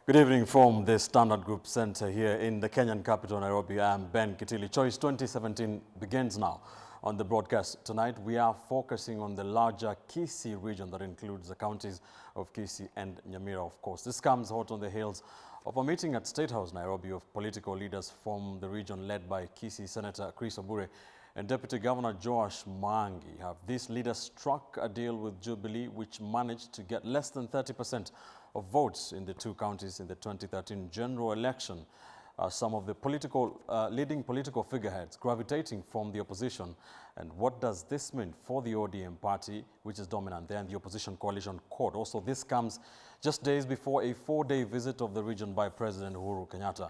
Good evening from the Standard Group Center here in the Kenyan capital, Nairobi. I'm Ben Kitili. Choice 2017 begins now. On the broadcast tonight, we are focusing on the larger Kisii region that includes the counties of Kisii and Nyamira, of course. This comes hot on the heels of a meeting at State House, Nairobi, of political leaders from the region led by Kisii Senator Chris Obure and Deputy Governor Joash Mangi. Have these leaders struck a deal with Jubilee, which managed to get less than 30% of votes in the two counties in the 2013 general election? Some of the leading political figureheads gravitating from the opposition. And what does this mean for the ODM party, which is dominant there in the opposition coalition court? Also, this comes just days before a 4-day visit of the region by President Uhuru Kenyatta.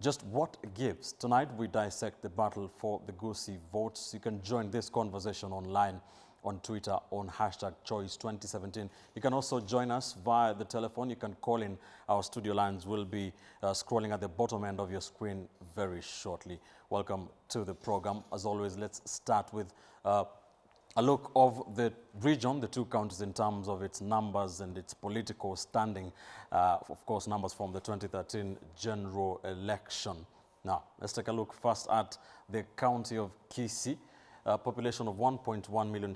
Just what gives? Tonight, we dissect the battle for the Gusii votes. You can join this conversation online on Twitter on #Choice2017. You can also join us via the telephone. You can call in. Our studio lines will be scrolling at the bottom end of your screen very shortly. Welcome to the program. As always, let's start with a look of the region, the two counties, in terms of its numbers and its political standing. Of course, numbers from the 2013 general election. Now, let's take a look first at the county of Kisii. Population of 1.1 million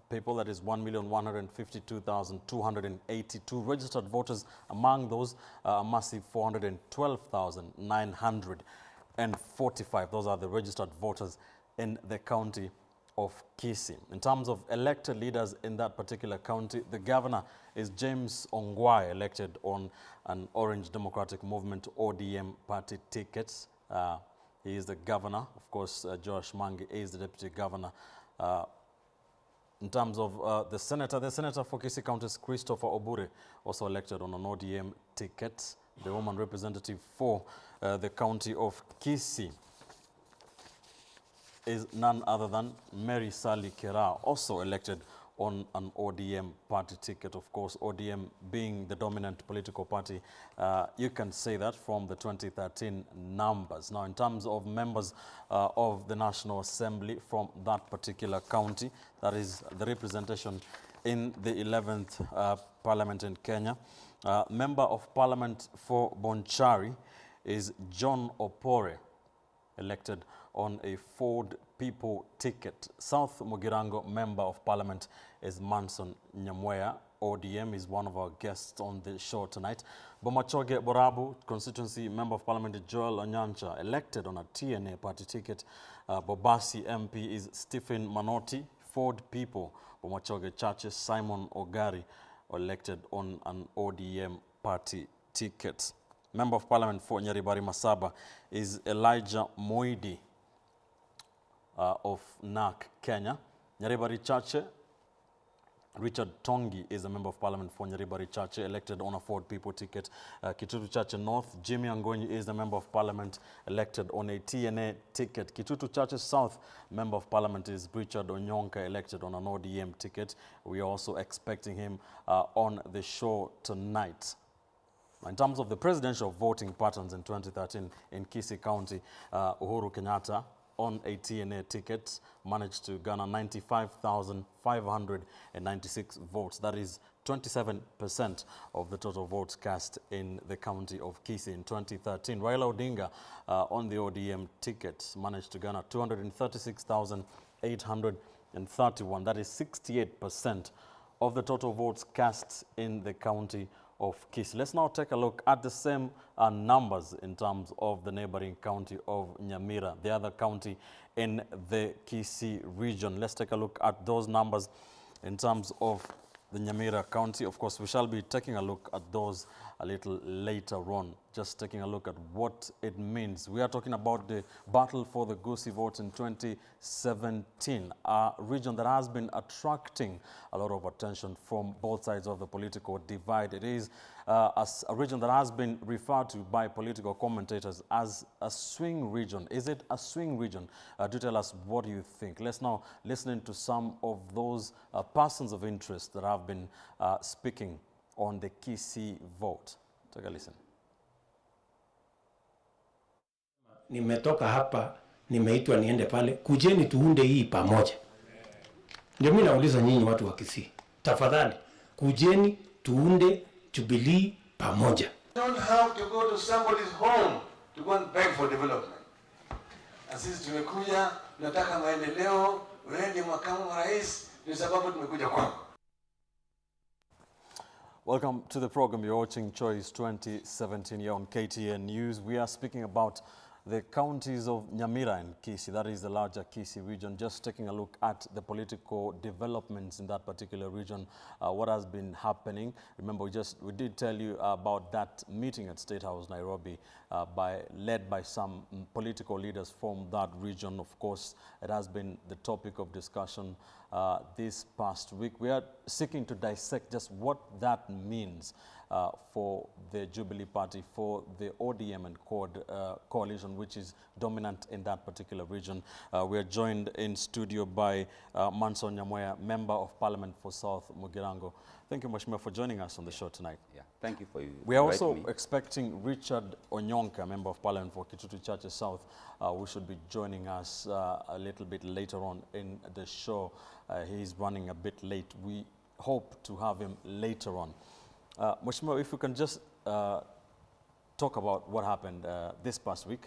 people, that is 1,152,282 registered voters. Among those, a massive 412,945. Those are the registered voters in the county of Kisii. In terms of elected leaders in that particular county, the governor is James Ongwae, elected on an Orange Democratic Movement ODM party ticket. He is the governor. Of course, Joash Mangi is the deputy governor. In terms of the senator for Kisii County is Christopher Obure, also elected on an ODM ticket. The woman representative for the county of Kisii is none other than Mary Sally Kera, also elected on an ODM party ticket. Of course, ODM being the dominant political party, you can say that from the 2013 numbers. Now, in terms of members of the National Assembly from that particular county, that is the representation in the 11th Parliament in Kenya. Member of Parliament for Bonchari is John Opore, elected on a Ford People ticket. South Mugirango Member of Parliament is Manson Nyamweya. ODM is one of our guests on the show tonight. Bomachoge Borabu constituency Member of Parliament is Joel Onyancha, elected on a TNA party ticket. Bobasi MP is Stephen Manoti. Ford People, Bomachoge Churches, Simon Ogari, elected on an ODM party ticket. Member of Parliament for Nyaribari Masaba is Elijah Moidi of NARC, Kenya. Nyaribari Chache, Richard Tongi is a Member of Parliament for Nyaribari Chache, elected on a Ford People ticket. Kitutu Chache North, Jimmy Angonyi is the Member of Parliament, elected on a TNA ticket. Kitutu Chache South, Member of Parliament is Richard Onyonka, elected on an ODM ticket. We are also expecting him on the show tonight. In terms of the presidential voting patterns in 2013 in Kisii County, Uhuru Kenyatta on a TNA ticket managed to garner 95,596 votes. That is 27% of the total votes cast in the county of Kisii in 2013. Raila Odinga on the ODM ticket managed to garner 236,831. That is 68% of the total votes cast in the county of Kisii. Let's now take a look at the same numbers in terms of the neighboring county of Nyamira, the other county in the Kisii region. Let's take a look at those numbers in terms of the Nyamira county. Of course, we shall be taking a look at those a little later on, just taking a look at what it means. We are talking about the battle for the Gusii votes in 2017, a region that has been attracting a lot of attention from both sides of the political divide. It is a region that has been referred to by political commentators as a swing region. Is it a swing region? Do tell us what you think. Let's now listen to some of those persons of interest that have been speaking on the Kisii vote. Take a listen. Nimetoka hapa, nimeitwa niende pale, kujeni tuunde hii pamoja. Ndio mimi nauliza nyinyi watu wa Kisii, tafadhali kujeni tuunde Jubilee pamoja. don't have to go to somebody's home to go and beg for development. Na sisi tumekuja, tunataka maendeleo, wewe ni makamu wa rais, ni sababu tumekuja kwako. Welcome to the program. You're watching Choice 2017 here on KTN News. We are speaking about the counties of Nyamira and Kisii, that is the larger Kisii region. Just taking a look at the political developments in that particular region, what has been happening. Remember, we did tell you about that meeting at State House, Nairobi, led by some political leaders from that region. Of course, it has been the topic of discussion this past week. We are seeking to dissect just what that means for the Jubilee Party, for the ODM and CORD coalition, which is dominant in that particular region. We are joined in studio by Manson Nyamoya, Member of Parliament for South Mugirango. Thank you, Mheshimiwa, for joining us on the show tonight. Yeah, thank you for We are also expecting Richard Onyonka, Member of Parliament for Kitutu Churches South, who should be joining us a little bit later on in the show. He is running a bit late. We hope to have him later on. Mheshimiwa, if we can just talk about what happened this past week.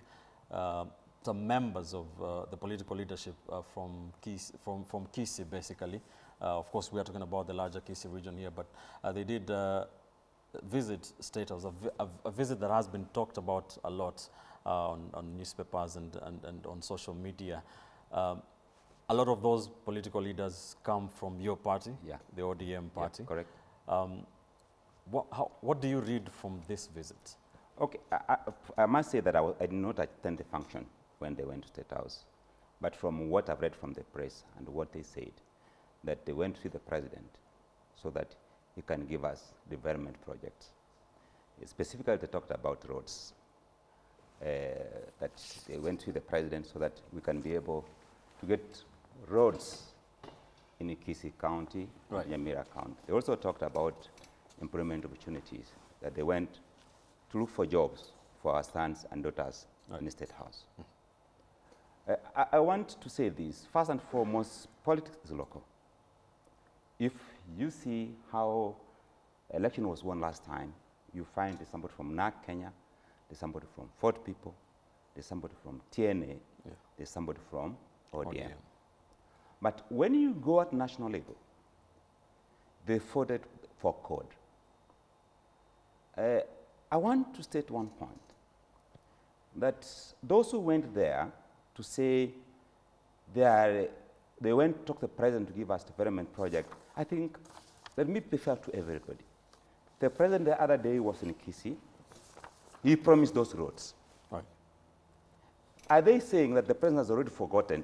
Some members of the political leadership from Kisii, basically. Of course, we are talking about the larger Kisii region here, but they did visit State House, a visit that has been talked about a lot on newspapers and on social media. A lot of those political leaders come from your party, the ODM party. Yeah, correct. What do you read from this visit? Okay, I must say that I did not attend the function when they went to State House. But from what I've read from the press and what they said, that they went to see the president so that he can give us development projects. Specifically, they talked about roads. That they went to the president so that we can be able to get roads in Kisii County, right, Nyamira County. They also talked about employment opportunities, that they went to look for jobs for our sons and daughters in the State House. I want to say this. First and foremost, politics is local. If you see how election was won last time, you find there's somebody from NAC Kenya, there's somebody from Fort People, there's somebody from TNA, there's somebody from ODM. But when you go at national level, they voted for CORD. I want to state one point, that those who went there to say they went to talk to the president to give us development project, I think, let me be fair to everybody. The president the other day was in Kisii. He promised those roads. Right. Are they saying that the president has already forgotten?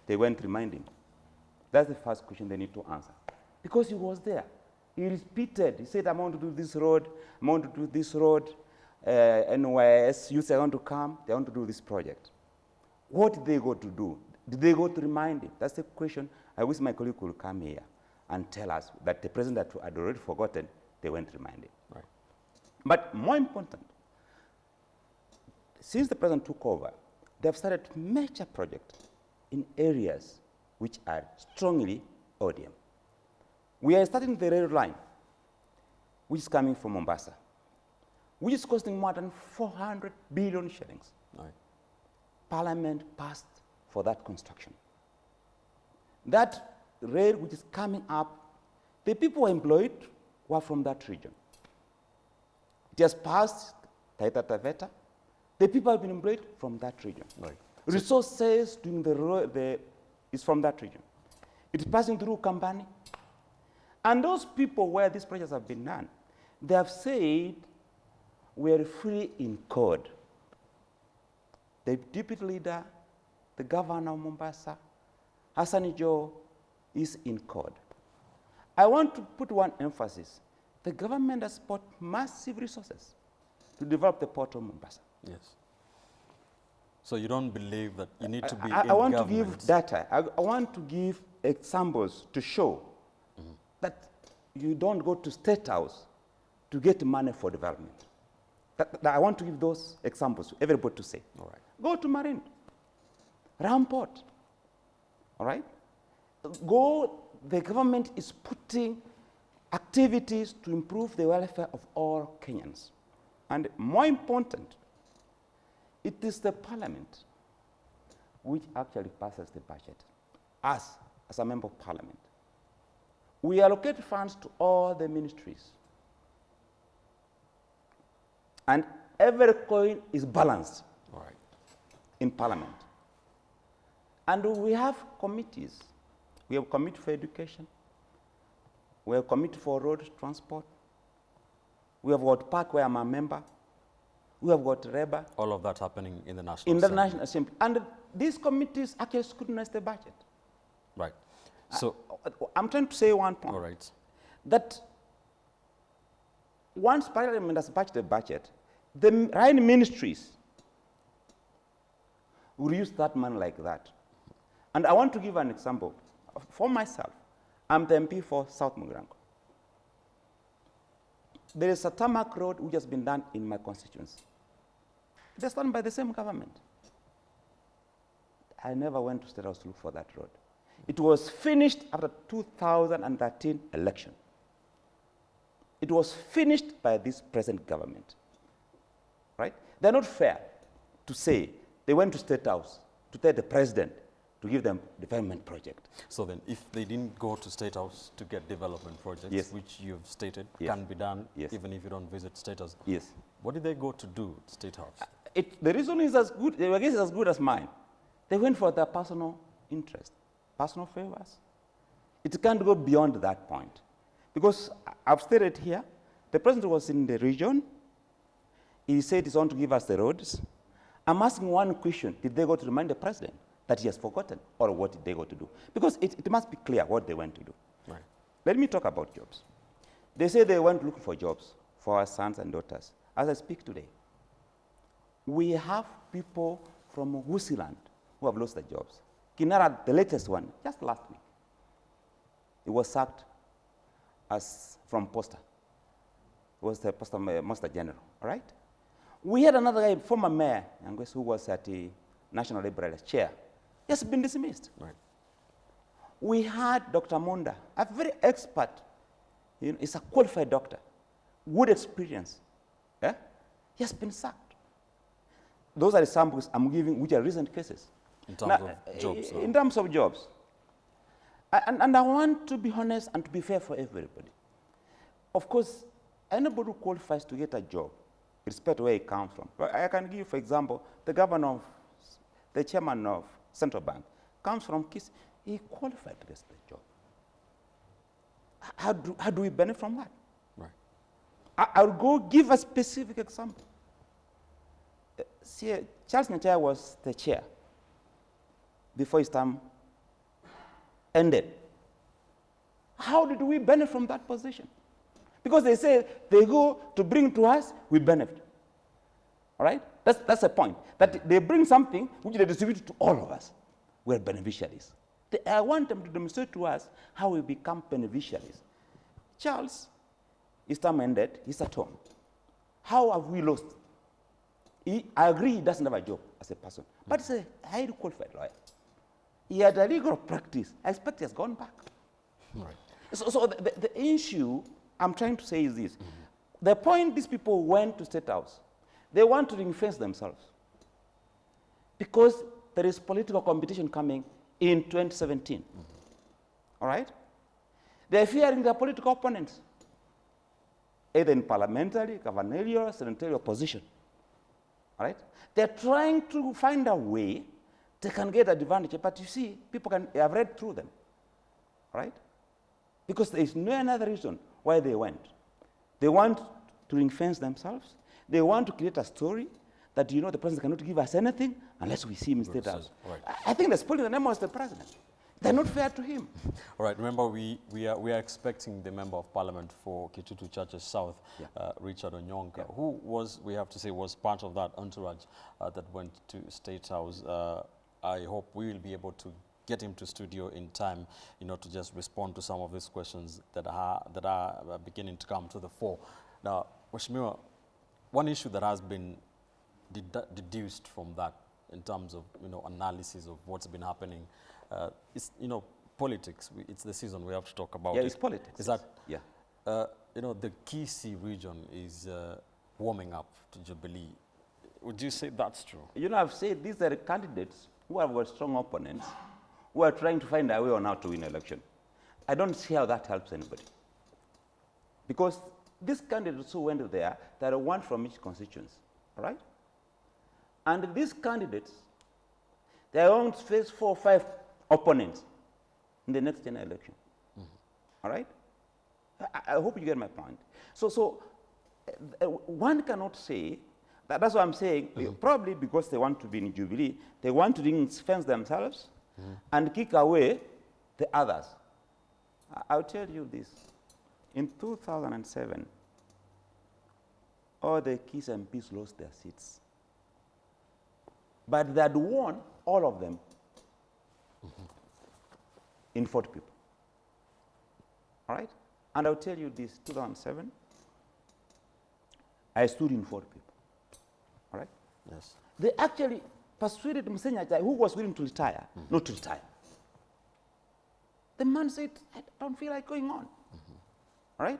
They went to remind him. That's the first question they need to answer. Because he was there. He repeated. He said, I want to do this road. I want to do this road. NYS youth are going to come. They want to do this project. What did they go to do? Did they go to remind him? That's the question. I wish my colleague would come here and tell us that the president had already forgotten. They went to remind him. Right. But more important, since the president took over, they have started major projects in areas which are strongly ODM. We are starting the rail line, which is coming from Mombasa, which is costing more than 400 billion shillings. Right. Parliament passed for that construction. That rail which is coming up, the people employed were from that region. It has passed Taita Taveta. The people have been employed from that region. Right. Resources doing the road is from that region. It is passing through Kambani. And those people where these projects have been done, they have said, we are free in CORD. The deputy leader, the governor of Mombasa, Hassan Joe, is in CORD. I want to put one emphasis. The government has put massive resources to develop the port of Mombasa. Yes. So you don't believe that you need to be in I want government. to give data. I want to give examples to show that you don't go to State House to get money for development. I want to give those examples for everybody to say. All right. Go to Marine, Ramport, all right? The government is putting activities to improve the welfare of all Kenyans. And more important, it is the parliament which actually passes the budget. Us, as a member of parliament, we allocate funds to all the ministries. And every coin is balanced in parliament. And we have committees. We have a committee for education. We have a committee for road transport. We have got park where I'm a member. We have got REBA. All of that happening in the National In the Assembly. National Assembly. And these committees actually scrutinize the budget. Right. So, I'm trying to say one point. all right. That once Parliament has budgeted the budget, the right ministries will use that money like that. And I want to give an example. For myself, I'm the MP for South Mugirango. There is a tarmac road which has been done in my constituency. It was done by the same government. I never went to State House to look for that road. It was finished after 2013 election. It was finished by this present government. Right? They're not fair to say they went to State House to tell the president to give them development project. So then, if they didn't go to State House to get development projects, Yes. which you've stated Yes. can be done Yes. even if you don't visit State House, Yes. what did they go to do at State House? The reason is as good, I guess it's as good as mine. They went for their personal interest, personal favors. It can't go beyond that point. Because I've stated here, the president was in the region. He said he's going to give us the roads. I'm asking one question. Did they go to remind the president that he has forgotten? Or what did they go to do? Because it must be clear what they went to do. Right. Let me talk about jobs. They say they went looking for jobs for our sons and daughters. As I speak today, we have people from Gusii land who have lost their jobs. Kinara, the latest one, just last week, he was sacked as from Posta. He was the Posta Master General, all right? We had another guy, former mayor, who was at the National Library chair. He has been dismissed. Right. We had Dr. Munda, a very expert, he's a qualified doctor, good experience. Yeah? He has been sacked. Those are the samples I'm giving, which are recent cases. In terms of jobs. In terms of jobs. And I want to be honest and to be fair for everybody. Of course, anybody who qualifies to get a job, irrespective of where he comes from. I can give, for example, the chairman of Central Bank comes from Kisii. He qualified to get the job. How do we benefit from that? Right. I'll go give a specific example. See, Charles Nyachae was the chair before his term ended. How did we benefit from that position? Because they say they go to bring to us, we benefit. All right? That's the point. That they bring something which they distribute to all of us. We're beneficiaries. I want them to demonstrate to us how we become beneficiaries. Charles, his term ended, he's at home. How have we lost? I agree he doesn't have a job as a person, but he's a highly qualified lawyer. He had a legal practice. I expect he has gone back. Right. So the issue I'm trying to say is this. The point these people went to State House, they want to ring-fence themselves. Because there is political competition coming in 2017. All right? They're fearing their political opponents, either in parliamentary, gubernatorial, senatorial position. All right? They're trying to find a way they can get advantage, but you see, people have read through them. All right? Because there is no another reason why they went. They want to ring-fence themselves. They want to create a story that, the president cannot give us anything unless we see him in State House. Right. I think they're spoiling the name of the president. They're not fair to him. All right, remember we are expecting the Member of Parliament for Kitutu Churches South, Richard Onyonka, who was, we have to say, was part of that entourage that went to State House. I hope we will be able to get him to studio in time, to just respond to some of these questions that are beginning to come to the fore. Now, Mheshimiwa, one issue that has been deduced from that in terms of, analysis of what's been happening is, politics. It's the season we have to talk about. Yeah, it's politics. Is that, yeah. the Kisii region is warming up to Jubilee. Would you say that's true? You know, I've said these are candidates who have got strong opponents who are trying to find a way on how to win an election. I don't see how that helps anybody. Because these candidates who went there, there are one from each constituency, all right? And these candidates, they are going to face 4 or 5 opponents in the next general election, all right? I hope you get my point. So one cannot say, that's what I'm saying, probably because they want to be in Jubilee, they want to ring-fence themselves and kick away the others. I'll tell you this. In 2007, all the Kisii MPs lost their seats. But they had won all of them in 40 people. All right? And I'll tell you this, 2007, I stood in 40 people. All right? Yes. They actually persuaded Msenyaja, who was willing to retire, not to retire. The man said, I don't feel like going on. All right?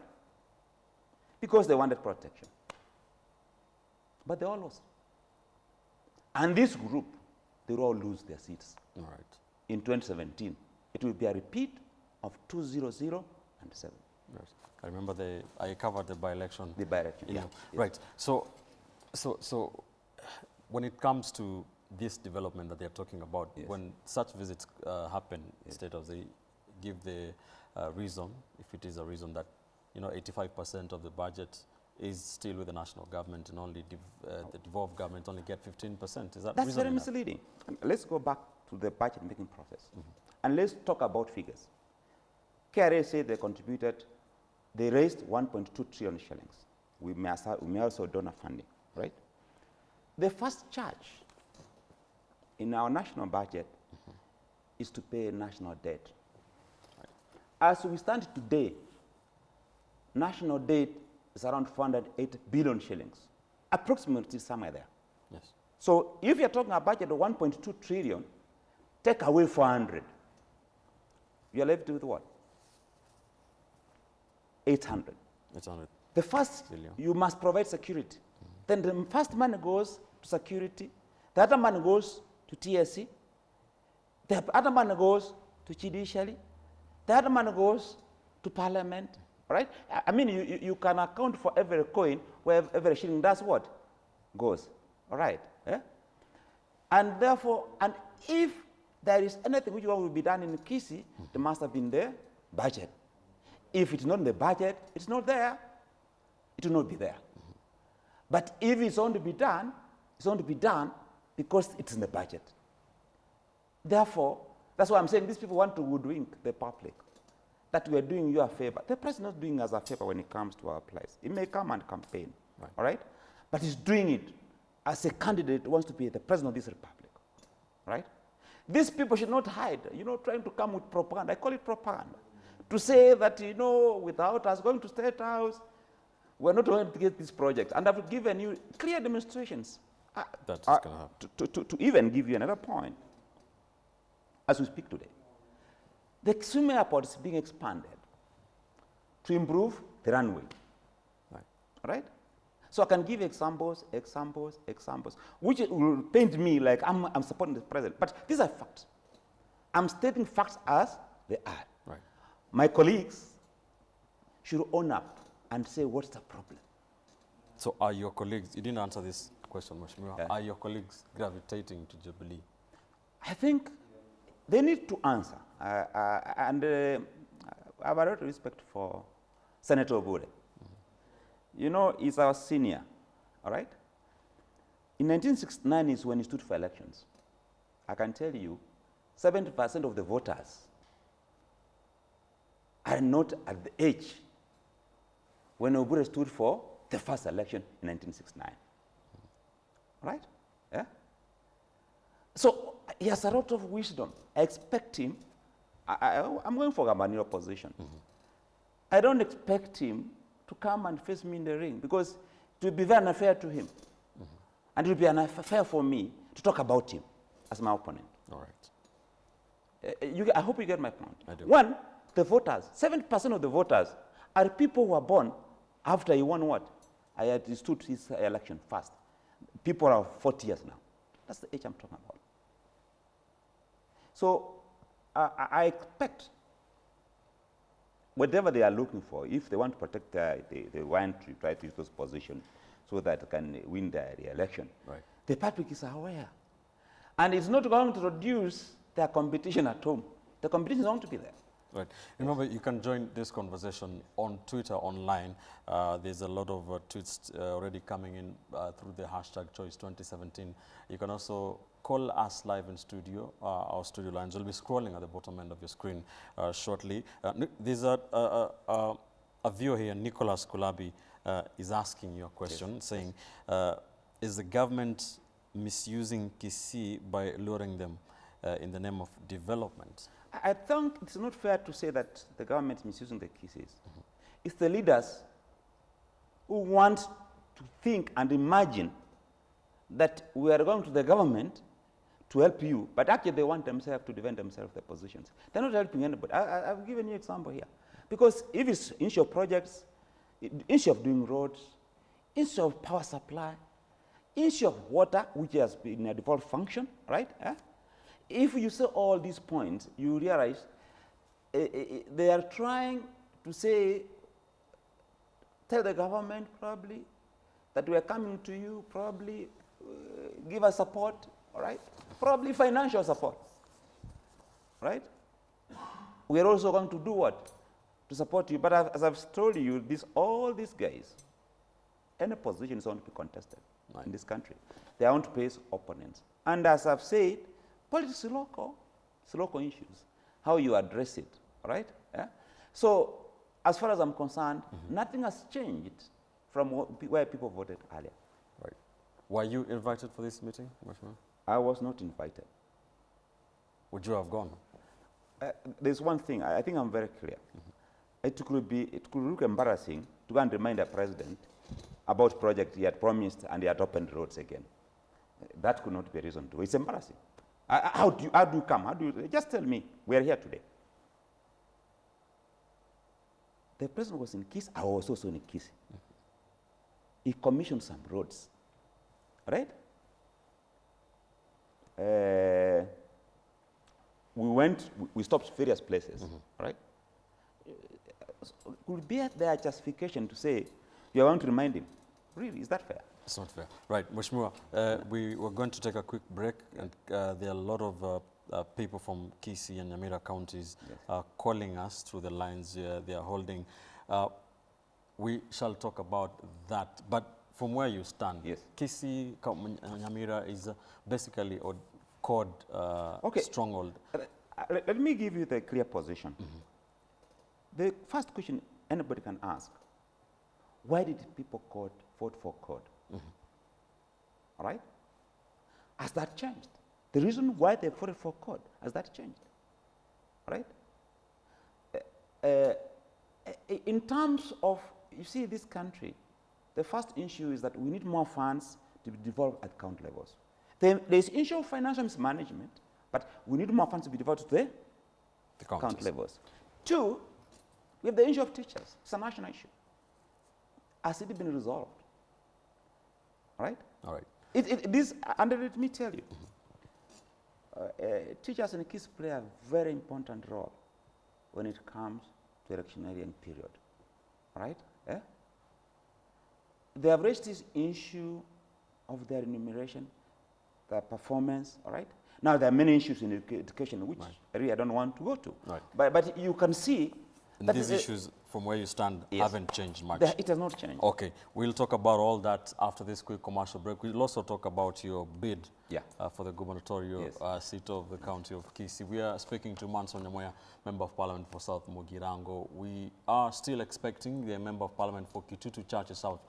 Because they wanted protection. But they all lost. And this group, they will all lose their seats. All right. In 2017, it will be a repeat of 2007. Yes. I remember I covered the by-election. The by-election, yeah. Yes. Right. So when it comes to this development that they're talking about, Yes. when such visits happen, instead of they give the reason, if it is a reason that 85% of the budget is still with the national government and only the devolved government only get 15%. Is that That's very enough? misleading. And let's go back to the budget making process. And let's talk about figures. KRA said they raised 1.2 trillion shillings. We may also donor funding, right? The first charge in our national budget is to pay national debt. As we stand today, national debt is around 408 billion shillings, approximately somewhere there. Yes. So if you're talking about a budget of 1.2 trillion, take away 400, you're left with what? 800. 800. The first, Billion. you must provide security. Then the first money goes to security, the other money goes to TSC, the other money goes to judiciary, the other money goes to parliament, right? I mean, you can account for every coin where every shilling does what? Goes, all right? Eh? And therefore, and if there is anything which will be done in Kisii, there must have been the budget. If it's not in the budget, it's not there. It will not be there. But if it's going to be done, it's going to be done because it's in the budget. Therefore, that's why I'm saying these people want to hoodwink the public, that we are doing you a favor. The president is not doing us a favor when it comes to our place. He may come and campaign, Right. all right? But he's doing it as a candidate who wants to be the president of this republic, right? These people should not hide, trying to come with propaganda. I call it propaganda. To say that, without us going to State House, we're not going to get this project. And I've given you clear demonstrations. That's going to happen. To even give you another point, as we speak today, the Kisii airport is being expanded to improve the runway. Right. Right? So I can give examples, which will paint me like I'm supporting the president. But these are facts. I'm stating facts as they are. Right. My colleagues should own up and say, what's the problem? So are your colleagues, you didn't answer this question, Mheshimiwa, Yeah. are your colleagues gravitating to Jubilee? I think they need to answer. And I have a lot of respect for Senator Obure. He's our senior, all right? In 1969 is when he stood for elections. I can tell you, 70% of the voters are not at the age when Obure stood for the first election in 1969. Right? Yeah? So he has a lot of wisdom. I expect him, I'm going for a manure position. I don't expect him to come and face me in the ring because it will be very unfair to him. And it will be unfair for me to talk about him as my opponent. All right. I hope you get my point. I do. One, the voters, 70% of the voters are people who are born after he won what? I had stood his election first. People are 40 years now. That's the age I'm talking about. So I expect whatever they are looking for, if they want to protect they want to try to use those positions so that they can win their re-election. Right. The public is aware. And it's not going to reduce their competition at home. The competition is going to be there. Right. Remember, you can join this conversation on Twitter online. There's a lot of tweets already coming in through the hashtag Choice2017. You can also call us live in studio. Our studio lines will be scrolling at the bottom end of your screen shortly. There's a viewer here, Nicholas Kulabi, is asking you a question, yes, saying, is the government misusing Kisii by luring them in the name of development? I think it's not fair to say that the government is misusing the Kisiis. It's the leaders who want to think and imagine that we are going to the government to help you, but actually they want themselves to defend themselves their positions. They're not helping anybody. I've given you an example here. Because if it's issue of projects, issue of doing roads, issue of power supply, issue of water, which has been a default function, right? If you say all these points, you realize they are trying to say, tell the government probably that we are coming to you, probably give us support, all right? Probably financial support, right? We are also going to do what? To support you. But as I've told you, all these guys, any position is going to be contested in this country. They are going to face opponents. And as I've said, politics is local. It's local issues. How you address it, all right? Yeah? So as far as I'm concerned, nothing has changed from where people voted earlier. Right. Were you invited for this meeting, Mheshimiwa? I was not invited. Would you have gone? There's one thing, I think I'm very clear. It could look embarrassing to go and remind the president about project he had promised and he had opened roads again. That could not be a reason to. It's embarrassing. How do you come? Just tell me, we are here today. The president was in Kisii, I was also in Kisii. He commissioned some roads, right? We stopped various places, right? Could be their justification to say, you want to remind him. Really, is that fair? It's not fair. Right, Mheshimiwa, we were going to take a quick break, and there are a lot of people from Kisii and Nyamira counties calling us through the lines they are holding. We shall talk about that, but from where you stand, Kisii, Nyamira is basically a code stronghold. Let me give you the clear position. The first question anybody can ask, why did people vote for code? All right? Has that changed? The reason why they voted for code, has that changed? All right? In terms of, you see, this country, the first issue is that we need more funds to be developed at county levels. There's issue of financial mismanagement, but we need more funds to be developed to the county levels. Two, we have the issue of teachers. It's a national issue. Has it been resolved? All right? All right. And let me tell you, teachers in Kisii play a very important role when it comes to electioneering period. All right? Yeah? They have raised this issue of their remuneration, their performance, all right? Now, there are many issues in education which really I don't want to go to. Right. But you can see that these issues, from where you stand, haven't changed much. It has not changed. Okay. We'll talk about all that after this quick commercial break. We'll also talk about your bid for the gubernatorial seat of the county of Kisii. We are speaking to Manson Nyamoya, Member of Parliament for South Mugirango. We are still expecting the Member of Parliament for Kitutu Church South,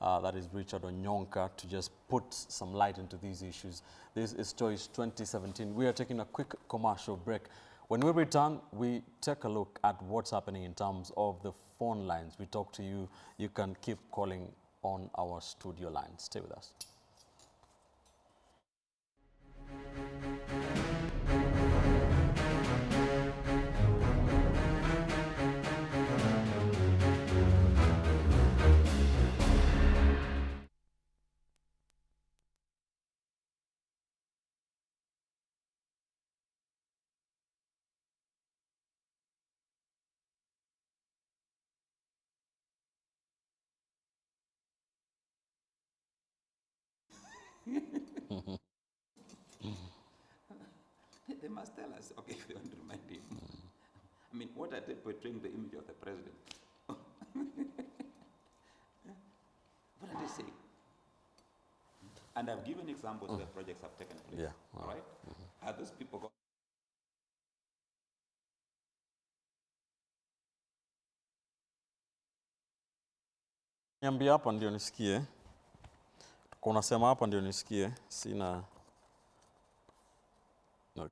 that is Richard Onyonka, to just put some light into these issues. This is Choice 2017. We are taking a quick commercial break. When we return, we take a look at what's happening in terms of the phone lines. We talk to you. You can keep calling on our studio line. Stay with us. They must tell us, okay, if they want to remind him. I mean, what are they portraying the image of the president? What are they saying? And I've given examples where projects have taken place. Yeah. All right? Are those people going? Niambia hapa ndio nisikie. Kuna sema hapa ndio nisikie. Sina. No.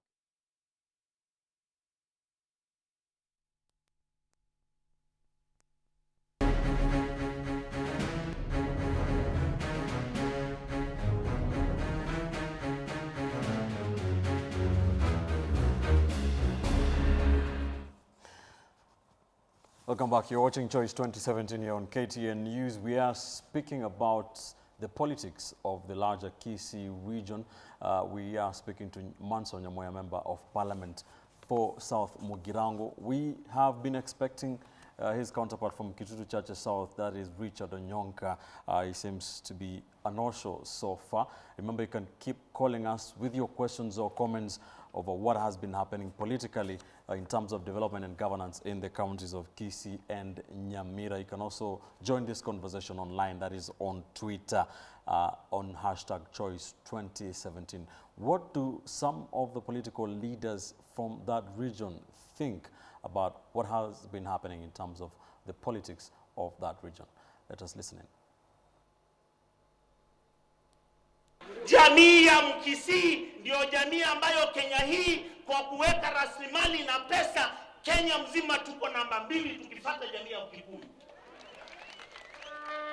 Welcome back. You're watching Choice 2017 here on KTN News. We are speaking about the politics of the larger Kisii region. We are speaking to Manso Nyamoya, Member of Parliament for South Mugirango. We have been expecting his counterpart from Kitutu Church South, that is Richard Onyonka. He seems to be a no-show so far. Remember, you can keep calling us with your questions or comments over what has been happening politically in terms of development and governance in the counties of Kisii and Nyamira. You can also join this conversation online, that is on Twitter, on #Choice2017. What do some of the political leaders from that region think about what has been happening in terms of the politics of that region? Let us listen in. Jamii ya Mkisii ndio jamii ambayo Kenya hii kwa kuweka rasilimali na pesa, Kenya mzima tuko namba 2 tukifuata jamii ya Mkikuyu.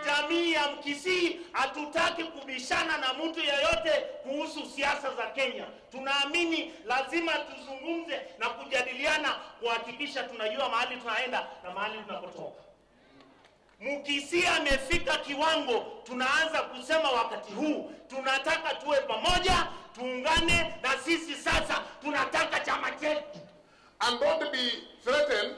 Jamii ya Mkisii hatutaki kubishana na mtu yeyote kuhusu siasa za Kenya. Tunaamini lazima tuzungumze na kujadiliana kuhakikisha tunajua mahali tunaenda na mahali tunapotoka. Mkisii amefika kiwango tunaanza kusema wakati huu tunataka tuwe pamoja, tuungane, na sisi sasa tunataka chama chetu. And don't be threatened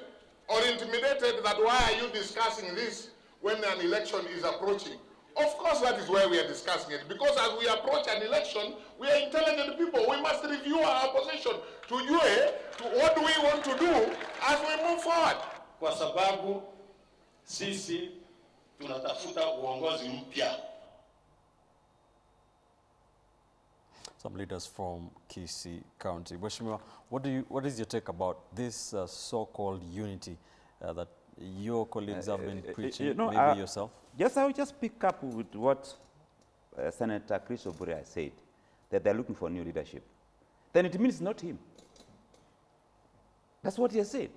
or intimidated that why are you discussing this when an election is approaching. Of course that is why we are discussing it, because as we approach an election, we are intelligent people. We must review our position to what do we want to do as we move forward. Kwa sababu sisi tunatafuta uongozi mpya. Some leaders from Kisii County. Mheshimiwa, what is your take about this so-called unity that your colleagues have been preaching, maybe yourself? Yes, I will just pick up with what Senator Chris Obure said, that they're looking for new leadership. Then it means not him. That's what he has said.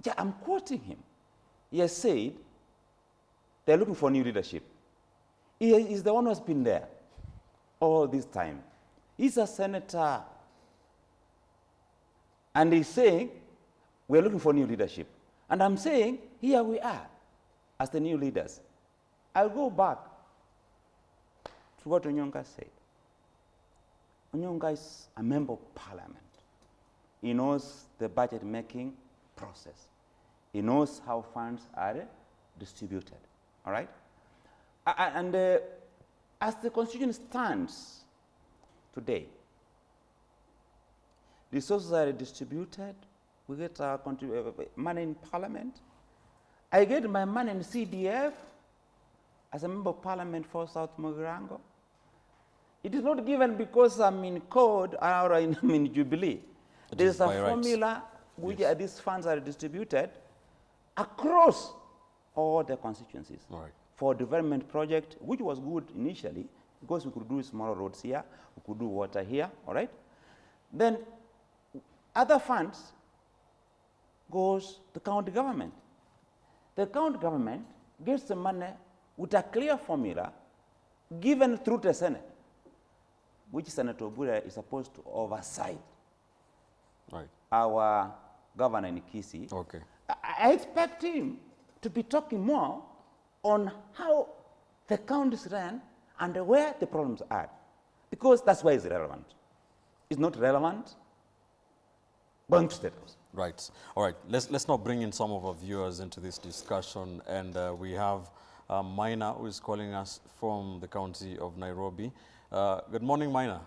Yeah, I'm quoting him. He has said they're looking for new leadership. He is the one who has been there all this time. He's a senator. And he's saying, we're looking for new leadership. And I'm saying, here we are as the new leaders. I'll go back to what Onyonka said. Onyonka is a member of parliament. He knows the budget making process. He knows how funds are distributed. All right? And as the constitution stands today, resources are distributed. We get our money in parliament. I get my money in CDF as a member of parliament for South Mugirango. It is not given because I'm in code or I'm in Jubilee. There's a formula which these funds are distributed across all the constituencies for development project, which was good initially because we could do small roads here, we could do water here, all right? Then other funds goes to county government. The county government gets the money with a clear formula given through the Senate, which Senator Obure is supposed to oversight. Our governor in Kisii. Okay. I expect him to be talking more on how the counties run and where the problems are, because that's why it's relevant. It's not relevant going to State House. Right. All right. Let's now bring in some of our viewers into this discussion, and we have Maina, who is calling us from the county of Nairobi. Good morning, Maina.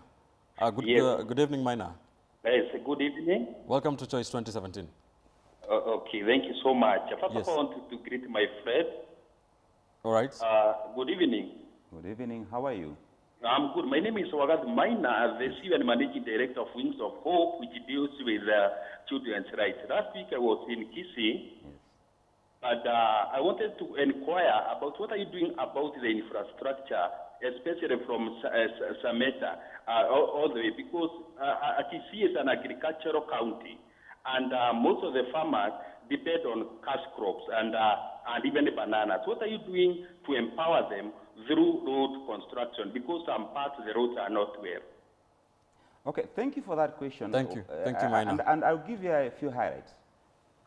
Good evening, Maina. Yes, good evening. Welcome to Choice 2017. Okay, thank you so much. First Yes. of all, I wanted to greet my friend. All right. Good evening. Good evening. How are you? I'm good. My name is Wagad Maina, the CEO and Managing Director of Wings of Hope, which deals with children's rights. Last week I was in Kisii, and I wanted to inquire about what are you doing about the infrastructure, especially from Sameta all the way, because Kisii is an agricultural county, and most of the farmers depend on cash crops and even bananas. What are you doing to empower them through road construction? Because some parts of the roads are not well. Okay, thank you for that question. Thank you. Thank you, Maina. And I'll give you a few highlights.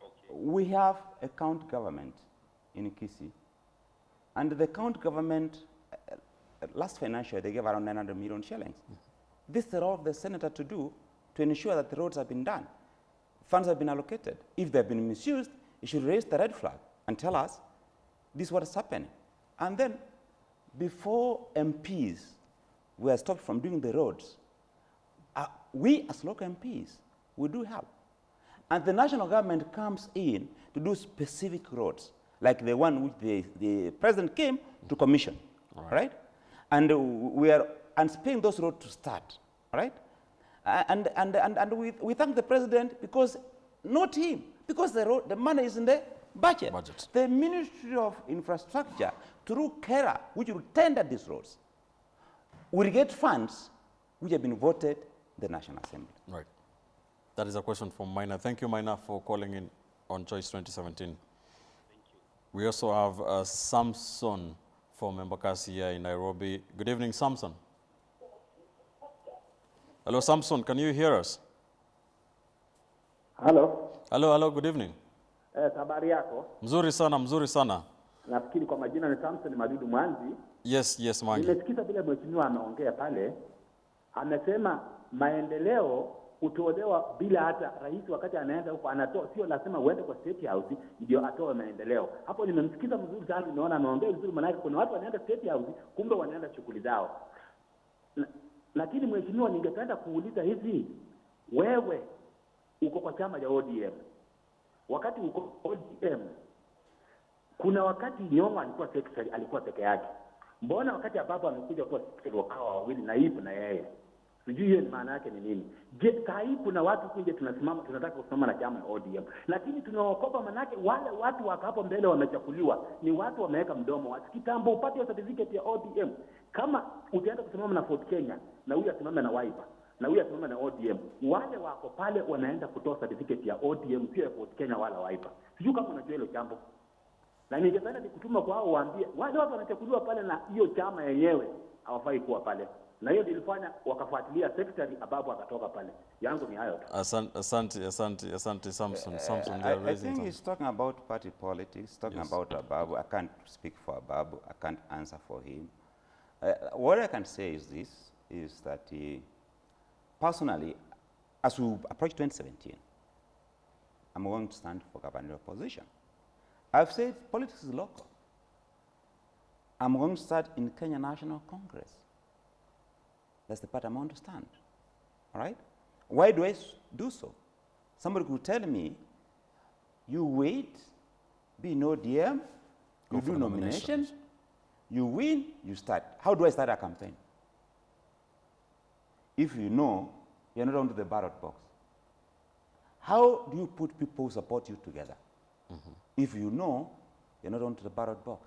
Okay. We have a county government in Kisii, and the county government, last financial year, they gave around 900 million shillings. This is the role of the senator to do to ensure that the roads have been done. Funds have been allocated. If they've been misused, you should raise the red flag and tell us this is what is happening. And then, before MPs were stopped from doing the roads, we as local MPs, we do help. And the national government comes in to do specific roads, like the one which the president came to commission, all right? And we are anticipating those roads to start, all right? And we thank the president because, not him, because the money is in the budget. The Ministry of Infrastructure, through KERA, which will tender these roads, will get funds which have been voted in the National Assembly. Right. That is a question from Maina. Thank you, Maina, for calling in on Choice 2017. Thank you. We also have Samson from Embakasi here in Nairobi. Good evening, Samson. Hello, Samson, can you hear us? Halo. Hello, good evening. Habari yako? Mzuri sana, mzuri sana. Nafikiri kwa majina ni Samson Madudu Mwanzi. Yes, Mwangi. Nimesikiza vile mheshimiwa ameongea pale. Amesema maendeleo hutolewa bila hata rais wakati anaenda huko anatoa, sio lazima uende kwa State House ndio atoe maendeleo. Hapo nimemsikiza mzuri sana, nimeona ameongea vizuri, maana kuna watu wanaenda State House kumbe wanaenda shughuli zao. Lakini mheshimiwa, ningependa kuuliza hivi, wewe uko kwa chama cha ODM. Wakati uko ODM, kuna wakati Nyong'o alikuwa secretary, alikuwa peke yake. Mbona wakati ambapo amekuja kuwa secretary wakawa wawili, naibu na yeye? Sijui hiyo maana yake ni nini. Je, sahi kuna watu kunje tunataka kusimama na chama ya ODM. Lakini tunaokopa manake wale watu wako hapo mbele wamechakuliwa, ni watu wameweka mdomo. Wasikitambo upate certificate ya ODM. Kama utaenda kusimama na Fort Kenya, na huyu asimame na Wiper, na huyu asimame na ODM, wale wako pale wanaenda kutoa certificate ya ODM, sio ya Fort Kenya wala Wiper. Sijui kama unajua hilo jambo. Na ningependa nikutuma kwa hao waambie, wale watu wanachakuliwa pale na hiyo chama yenyewe hawafai kuwa pale. Na hiyo ilifanya wakafuatilia secretary Ababu akatoka pale. Yangu ni hayo tu. Asante Samson. I think he's talking about party politics, talking about Ababu. I can't speak for Ababu. I can't answer for him. What I can say is this, is that personally, as we approach 2017, I'm going to stand for gubernatorial position. I've said politics is local. I'm going to start in Kenya National Congress. That's the part I'm going to stand, all right? Why do I do so? Somebody could tell me, you wait, be no ODM, you do nominations, you win, you start. How do I start a campaign? If you know you're not onto the ballot box, how do you put people who support you together? If you know you're not onto the ballot box.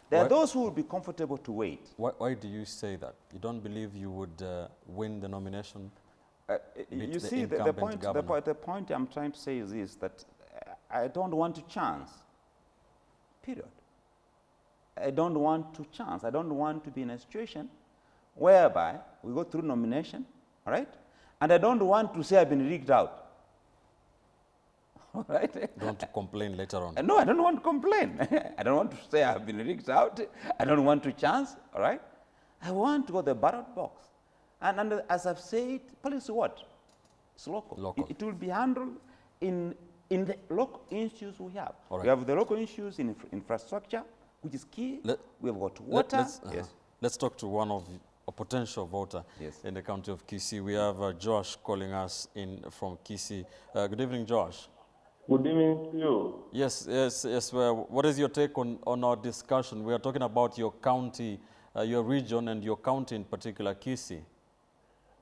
There are those who will be comfortable to wait. Why do you say that? You don't believe you would win the nomination? You see, the point I'm trying to say is this, that I don't want to chance, period. I don't want to chance. I don't want to be in a situation whereby we go through nomination, all right? And I don't want to say I've been rigged out. All right? You don't want to complain later on? No, I don't want to complain. I don't want to say I've been rigged out. I don't want to chance, all right? I want to go to the ballot box. And as I've said, politics is what? It's local. It will be handled in the local issues we have. Right. We have the local issues in infrastructure, which is key. Let- We have got water. Yes. Let's talk to one of a potential voter Yes. in the county of Kisii. We have Josh calling us in from Kisii. Good evening, Josh. Good evening to you. Yes. Well, what is your take on our discussion? We are talking about your county, your region, and your county in particular, Kisii.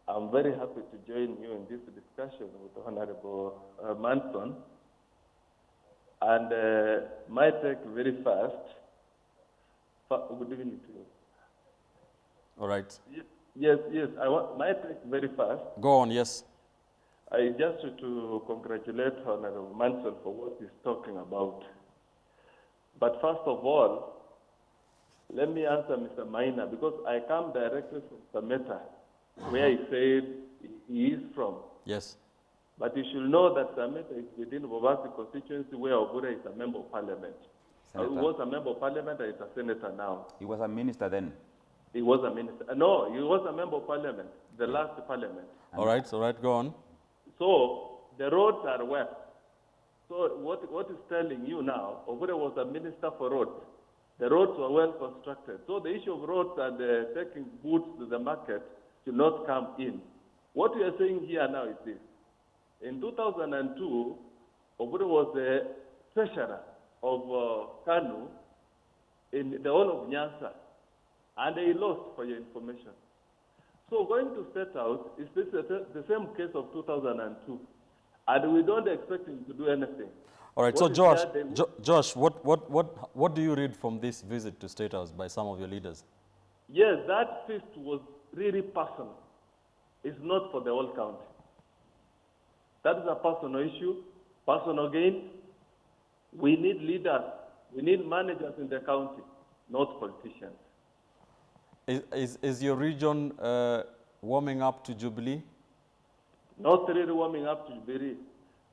I'm very happy to join you in this discussion with Honorable Manson. And my take very fast. Good evening to you. All right. Yes. I want my take very fast. Go on, yes. I just want to congratulate Honorable Manson for what he's talking about. But first of all, let me answer Mr. Maina, because I come directly from Sameta, where he said he is from. Yes. But you should know that Sameta is within Bobasi constituency, where Obura is a member of parliament. He was a member of parliament and is a senator now. He was a minister then. He was a minister. No, he was a member of parliament, the last parliament. All right, go on. So the roads are wet. So what is telling you now, Obura was a minister for roads. The roads were well constructed. So the issue of roads and taking goods to the market should not come in. What we are saying here now is this. In 2002, Obura was the treasurer of Kanu in the whole of Nyanza, and he lost, for your information. So going to State House is the same case of 2002, and we don't expect him to do anything. All right, What so is Josh, what do you read from this visit to State House by some of your leaders? Yes, that feast was really personal. It's not for the whole county. That is a personal issue, personal gain. We need leaders. We need managers in the county, not politicians. Is your region warming up to Jubilee? Not really warming up to Jubilee.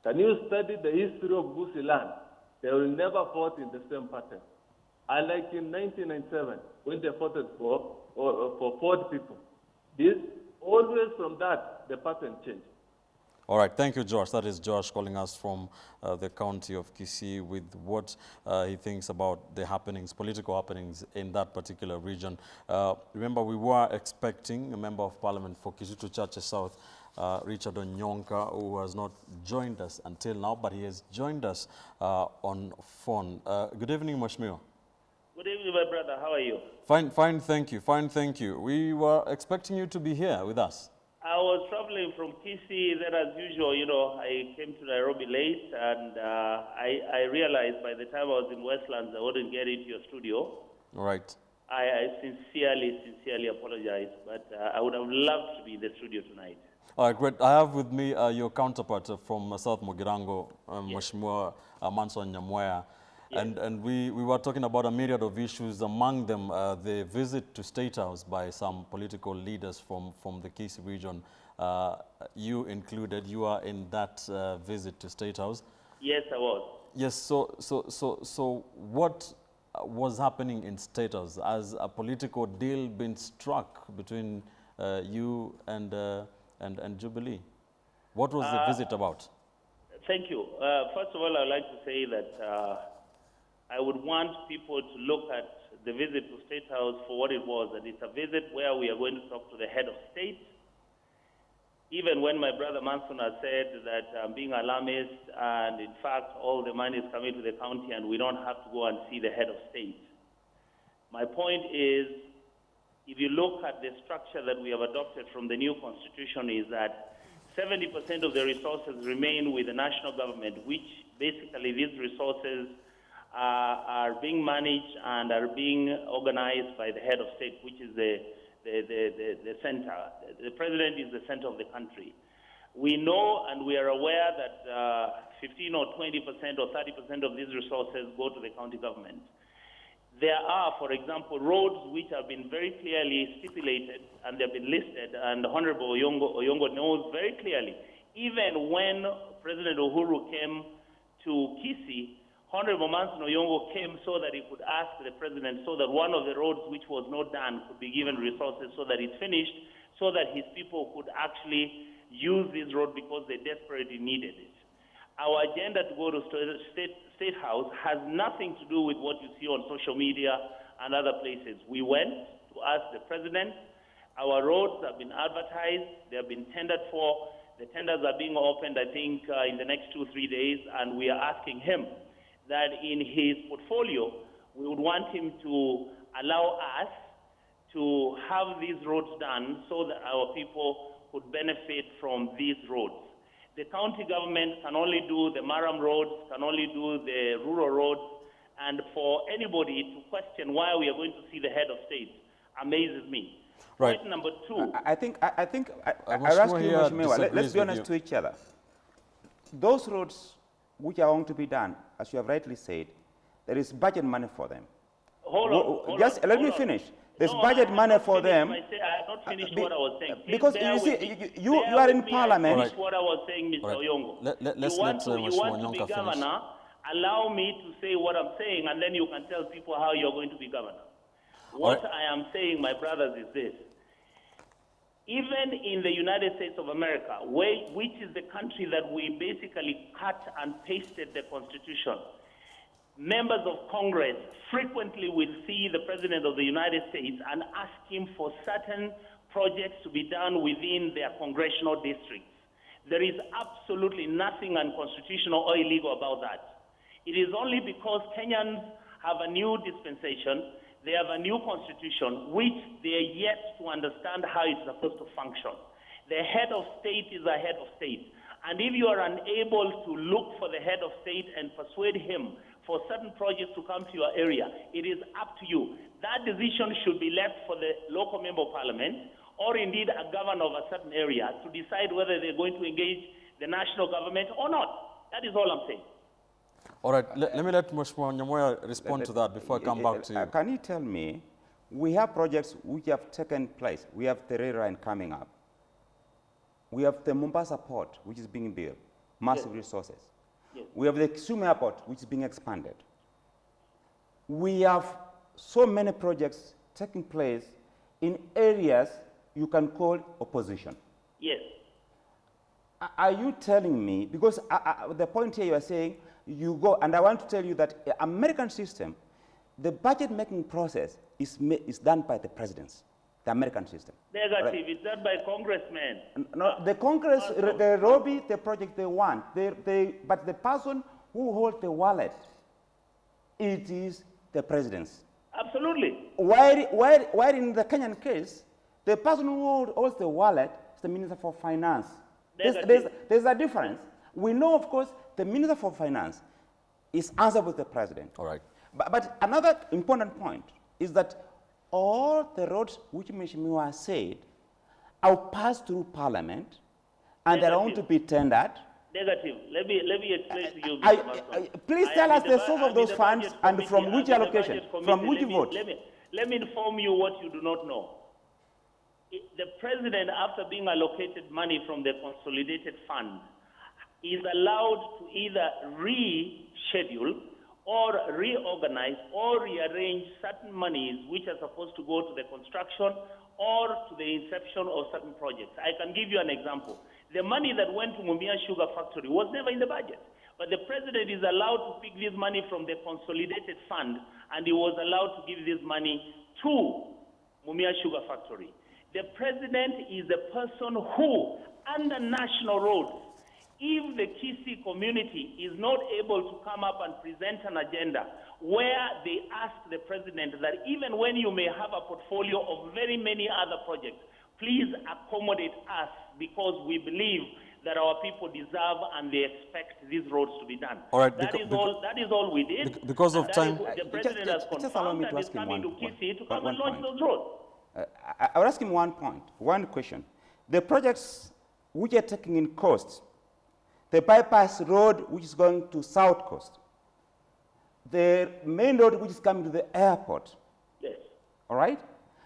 Can you study the history of Gusii land? They will never fought in the same pattern. Unlike in 1997, when they fought for Ford people. Always from that, the pattern changed. All right, thank you, Josh. That is Josh calling us from the county of Kisii with what he thinks about the happenings, political happenings in that particular region. Remember, we were expecting a member of parliament for Kisutu Chache South, Richard Onyonka, who has not joined us until now, but he has joined us on phone. Good evening, Mheshimiwa. Good evening, my brother. How are you? Fine, thank you. We were expecting you to be here with us. I was traveling from Kisii. Then, as usual, I came to Nairobi late, and I realized by the time I was in Westlands, I wouldn't get into your studio. All right. I sincerely apologize, but I would have loved to be in the studio tonight. All right, great. I have with me your counterpart from South Mugirango, Mheshimiwa Manson Nyamweya. Yes. And we were talking about a myriad of issues, among them the visit to State House by some political leaders from the Kisii region. You included, you are in that visit to State House. Yes, I was. Yes, so what was happening in State House? Has a political deal been struck between you and Jubilee? What was the visit about? Thank you. First of all, I'd like to say that I would want people to look at the visit to State House for what it was, and it's a visit where we are going to talk to the head of state. Even when my brother Manson has said that I'm being alarmist, and in fact all the money is coming to the county and we don't have to go and see the head of state. My point is, if you look at the structure that we have adopted from the new constitution, is that 70% of the resources remain with the national government, which basically these resources are being managed and are being organized by the head of state, which is the center. The president is the center of the country. We know and we are aware that 15 or 20% or 30% of these resources go to the county government. There are, for example, roads which have been very clearly stipulated and they've been listed, and Honorable Oyongo knows very clearly. Even when President Uhuru came to Kisii, Honorable Manson Oyongo came so that he could ask the president so that one of the roads which was not done could be given resources so that it's finished, so that his people could actually use this road because they desperately needed it. Our agenda to go to State House has nothing to do with what you see on social media and other places. We went to ask the president. Our roads have been advertised. They have been tendered for. The tenders are being opened, I think, in the next 2-3 days, and we are asking him that in his portfolio, we would want him to allow us to have these roads done so that our people could benefit from these roads. The county government can only do the Maram roads, can only do the rural roads, and for anybody to question why we are going to see the head of state amazes me. Right. Point number two. I ask you, Mheshimiwa, let's be honest to each other. Those roads which are going to be done, as you have rightly said, there is budget money for them. Let me finish. There's budget money for them. I have not finished what I was saying. Please Because you see, you are in parliament. Finish what I was saying, Mr. Oyongo. Let's you want to Nyonka be finish. governor, allow me to say what I'm saying, and then you can tell people how you're going to be governor. What I am saying, my brothers, is this. Even in the United States of America, which is the country that we basically cut and pasted the Constitution, members of Congress frequently will see the President of the United States and ask him for certain projects to be done within their congressional districts. There is absolutely nothing unconstitutional or illegal about that. It is only because Kenyans have a new dispensation, they have a new constitution, which they are yet to understand how it's supposed to function. The head of state is a head of state. And if you are unable to look for the head of state and persuade him for certain projects to come to your area, it is up to you. That decision should be left for the local member of parliament, or indeed a governor of a certain area, to decide whether they're going to engage the national government or not. That is all I'm saying. All right, let me let Mheshimiwa Nyamoya respond to that before I come back to you. Can you tell me, we have projects which have taken place. We have the rail line coming up. We have the Mombasa port, which is being built, massive resources. Yes. We have the Kisii airport, which is being expanded. We have so many projects taking place in areas you can call opposition. Yes. Are you telling me, because the point here you are saying, you go, and I want to tell you that the American system, the budget making process is done by the presidents, the American system. Negative, right? it's done by congressmen. No, the Congress, they lobby the project they want, but the person who holds the wallet, it is the presidents. Absolutely. While in the Kenyan case, the person who holds the wallet is the Minister for Finance. There's a difference. We know, of course, the Minister for Finance is answerable to the president. All right. But another important point is that all the roads which Mheshimiwa said are passed through Parliament and they are going to be tendered. Negative. Let me explain to you, Mr. Mason. Please tell us the source of those funds and from which allocation, from which vote. Let me inform you what you do not know. The president, after being allocated money from the consolidated fund, is allowed to either reschedule or reorganize or rearrange certain monies which are supposed to go to the construction or to the inception of certain projects. I can give you an example. The money that went to Mumia Sugar Factory was never in the budget, but the president is allowed to pick this money from the consolidated fund, and he was allowed to give this money to Mumia Sugar Factory. The president is the person who, under national roads, if the Kisii community is not able to come up and present an agenda where they ask the president that even when you may have a portfolio of very many other projects, please accommodate us because we believe that our people deserve and they expect these roads to be done. All right, that is all we did. Because of time, the president has confirmed that he's coming to Kisii to come and launch those roads. I will ask him one question. The projects which are taking in costs, the bypass road which is going to South Coast, the main road which is coming to the airport. Yes. All right?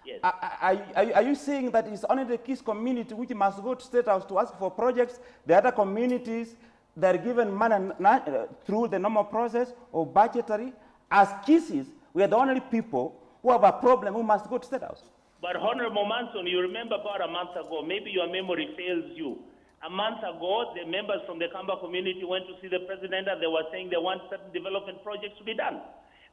Yes. Are you saying that it's only the Kisii community which must go to State House to ask for projects? The other communities, they're given money through the normal process or budgetary? As Kisiis, we are the only people who have a problem who must go to State House. But Honorable Manson, you remember about a month ago, maybe your memory fails you, A month ago, the members from the Kamba community went to see the president and they were saying they want certain development projects to be done.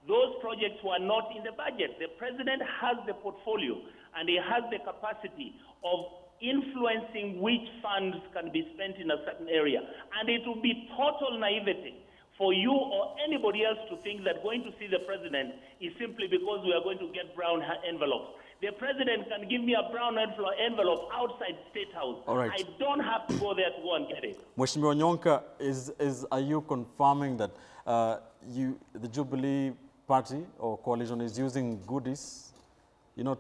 Those projects were not in the budget. The president has the portfolio and he has the capacity of influencing which funds can be spent in a certain area. And it would be total naivety for you or anybody else to think that going to see the president is simply because we are going to get brown envelopes. The president can give me a brown envelope outside State House. All right. I don't have to go there to go and get it. Mheshimiwa Nyonka, are you confirming that the Jubilee Party or coalition is using goodies,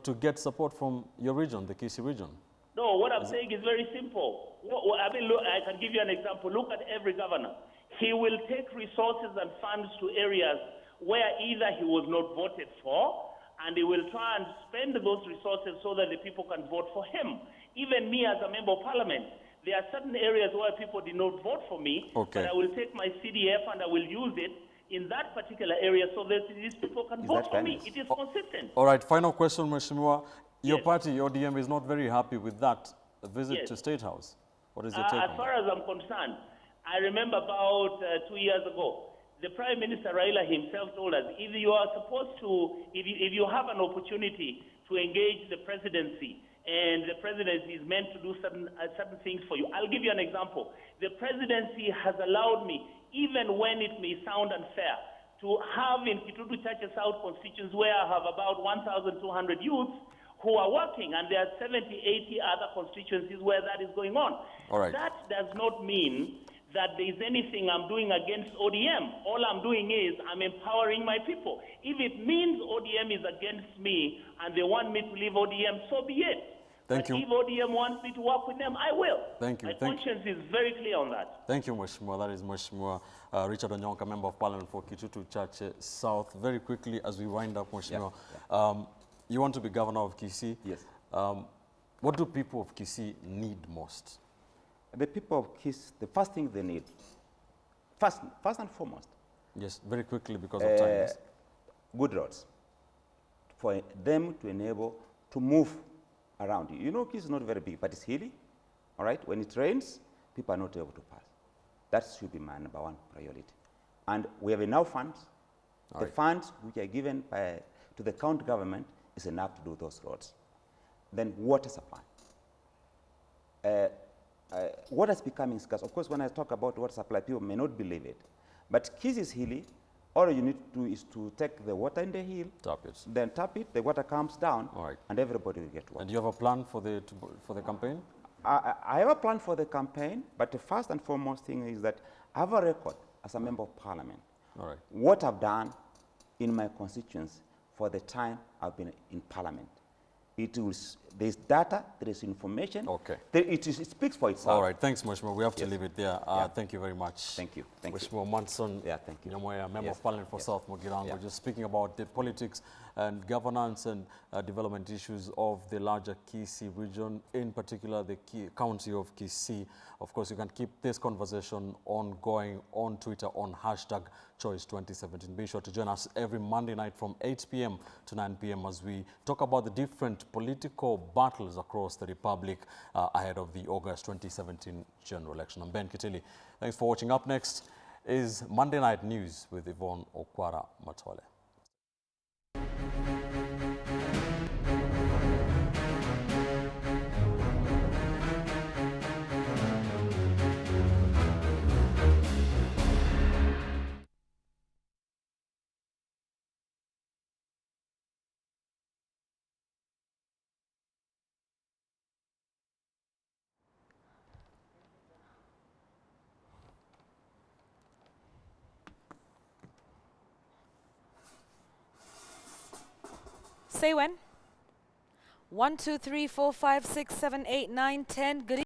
to get support from your region, the Kisii region? No, what I'm saying is very simple. I mean, look, I can give you an example. Look at every governor. He will take resources and funds to areas where either he was not voted for, and he will try and spend those resources so that the people can vote for him. Even me as a member of parliament, there are certain areas where people did not vote for me, okay, but I will take my CDF and I will use it in that particular area so that these people can vote for me. It is consistent. All right, final question, Mheshimiwa. Your Yes. party, ODM, is not very happy with that visit Yes. to State House. What is your take As on far that? as I'm concerned, I remember about 2 years ago, the Prime Minister Raila himself told us, if you are supposed to, if you have an opportunity to engage the presidency, and the presidency is meant to do certain things for you. I'll give you an example. The presidency has allowed me, even when it may sound unfair, to have in Kitutu Church South constituents where I have about 1,200 youths who are working, and there are 70, 80 other constituencies where that is going on. All right. That does not mean that there is anything I'm doing against ODM. All I'm doing is I'm empowering my people. If it means ODM is against me and they want me to leave ODM, so be it. Thank But you. if ODM wants me to work with them, I will. Thank you. My Thank conscience is very clear on that. Thank you, Mheshimiwa. That is Mheshimiwa Richard Onyonka, Member of Parliament for Kitutu Church South. Very quickly, as we wind up, Mheshimiwa, you want to be governor of Kisii. Yes. What do people of Kisii need most? The people of Kisii, the first thing they need, first and foremost, Yes, very quickly because of time. Yes. good roads for them to enable to move around. You know, Kisii is not very big, but it's hilly. All right, when it rains, people are not able to pass. That should be my number one priority. And we have enough funds. All The right. funds which are given to the county government is enough to do those roads. Then water supply. Water is becoming scarce. Of course, when I talk about water supply, people may not believe it. But Kisii is hilly. All you need to do is to take the water in the hill, Tap it. then tap it, the water comes down, All right. and everybody will get water. And do you have a plan for the campaign? I have a plan for the campaign, but the first and foremost thing is that I have a record as a member of parliament. All right. What I've done in my constituents for the time I've been in parliament. There's data, there is information. Okay. It speaks for itself. All right. Thanks, Mheshimiwa. We have to Yes. leave it there. Yeah. Thank you very much. Thank you. Thank you. Mheshimiwa Manson, Yeah, thank you. Nyamoya, Member Yes. of Parliament for Yes. South Mugirango, Yeah. just speaking about the politics and governance and development issues of the larger Kisii region, in particular the county of Kisii. Of course, you can keep this conversation ongoing on Twitter on #Choice2017. Be sure to join us every Monday night from 8 p.m. to 9 p.m. as we talk about the different political battles across the Republic ahead of the August 2017 general election. I'm Ben Kitili. Thanks for watching. Up next is Monday Night News with Yvonne Okwara Matole. Say when? 1, 2, 3, 4, 5, 6, 7, 8, 9, 10. Good